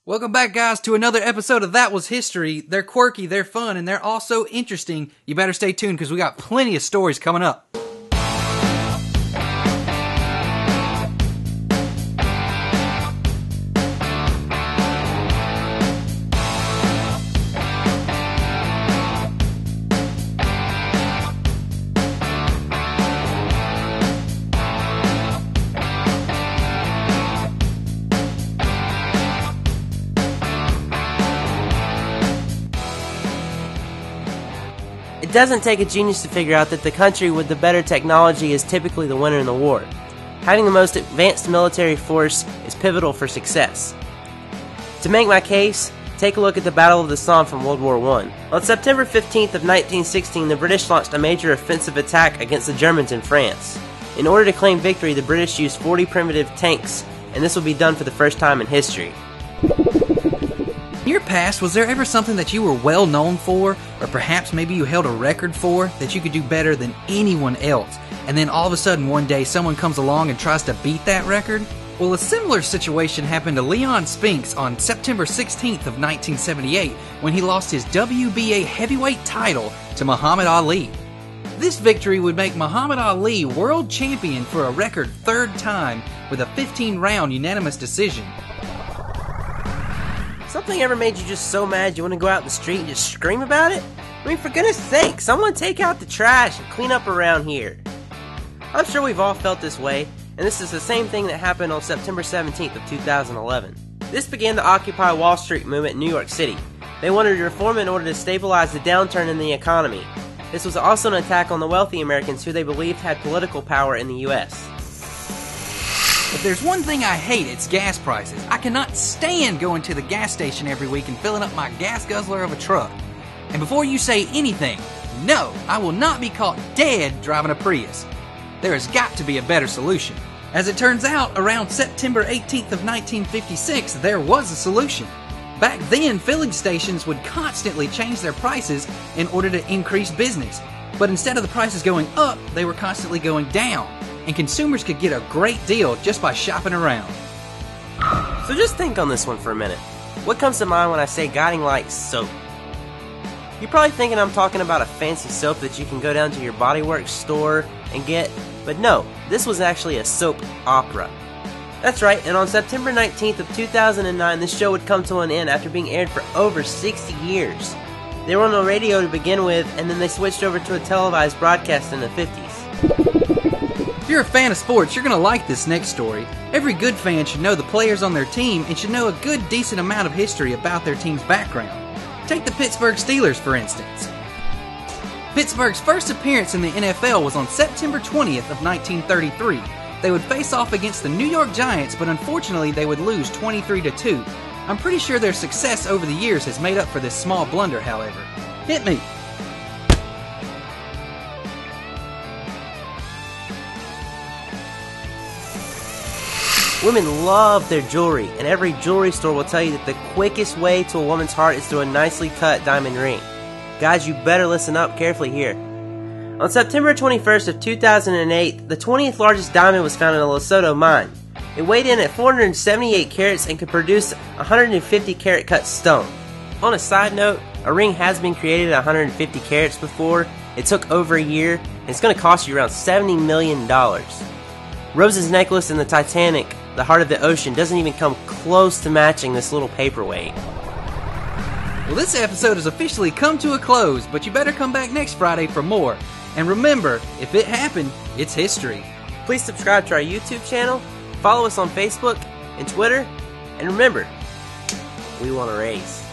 Welcome back, guys, to another episode of That Was History. They're quirky, they're fun, and they're also interesting. You better stay tuned because we got plenty of stories coming up. It doesn't take a genius to figure out that the country with the better technology is typically the winner in the war. Having the most advanced military force is pivotal for success. To make my case, take a look at the Battle of the Somme from World War I. On September 15th of 1916, the British launched a major offensive attack against the Germans in France. In order to claim victory, the British used 40 primitive tanks, and this will be done for the first time in history. In your past, was there ever something that you were well known for, or perhaps maybe you held a record for, that you could do better than anyone else, and then all of a sudden one day someone comes along and tries to beat that record? Well, a similar situation happened to Leon Spinks on September 16th of 1978 when he lost his WBA heavyweight title to Muhammad Ali. This victory would make Muhammad Ali world champion for a record third time with a 15-round unanimous decision. Something ever made you just so mad you want to go out in the street and just scream about it? I mean, for goodness sake, someone take out the trash and clean up around here. I'm sure we've all felt this way, and this is the same thing that happened on September 17th of 2011. This began the Occupy Wall Street movement in New York City. They wanted to reform in order to stabilize the downturn in the economy. This was also an attack on the wealthy Americans who they believed had political power in the U.S. If there's one thing I hate, it's gas prices. I cannot stand going to the gas station every week and filling up my gas guzzler of a truck. And before you say anything, no, I will not be caught dead driving a Prius. There has got to be a better solution. As it turns out, around September 18th of 1956, there was a solution. Back then, filling stations would constantly change their prices in order to increase business. But instead of the prices going up, they were constantly going down. And consumers could get a great deal just by shopping around. So just think on this one for a minute. What comes to mind when I say guiding light soap? You're probably thinking I'm talking about a fancy soap that you can go down to your Body Works store and get, but no, this was actually a soap opera. That's right, and on September 19th of 2009, this show would come to an end after being aired for over 60 years. They were on the radio to begin with, and then they switched over to a televised broadcast in the 50s. If you're a fan of sports, you're going to like this next story. Every good fan should know the players on their team and should know a good, decent amount of history about their team's background. Take the Pittsburgh Steelers, for instance. Pittsburgh's first appearance in the NFL was on September 20th of 1933. They would face off against the New York Giants, but unfortunately they would lose 23-2. I'm pretty sure their success over the years has made up for this small blunder, however. Hit me! Women love their jewelry, and every jewelry store will tell you that the quickest way to a woman's heart is through a nicely cut diamond ring. Guys, you better listen up carefully here. On September 21st of 2008, the 20th largest diamond was found in a Lesotho mine. It weighed in at 478 carats and could produce 150 carat cut stone. On a side note, a ring has been created at 150 carats before. It took over a year, and it's going to cost you around $70 million. Rose's necklace in the Titanic, the heart of the ocean, doesn't even come close to matching this little paperweight. Well, this episode has officially come to a close, but you better come back next Friday for more. And remember, if it happened, it's history. Please subscribe to our YouTube channel, follow us on Facebook and Twitter, and remember, we want to race.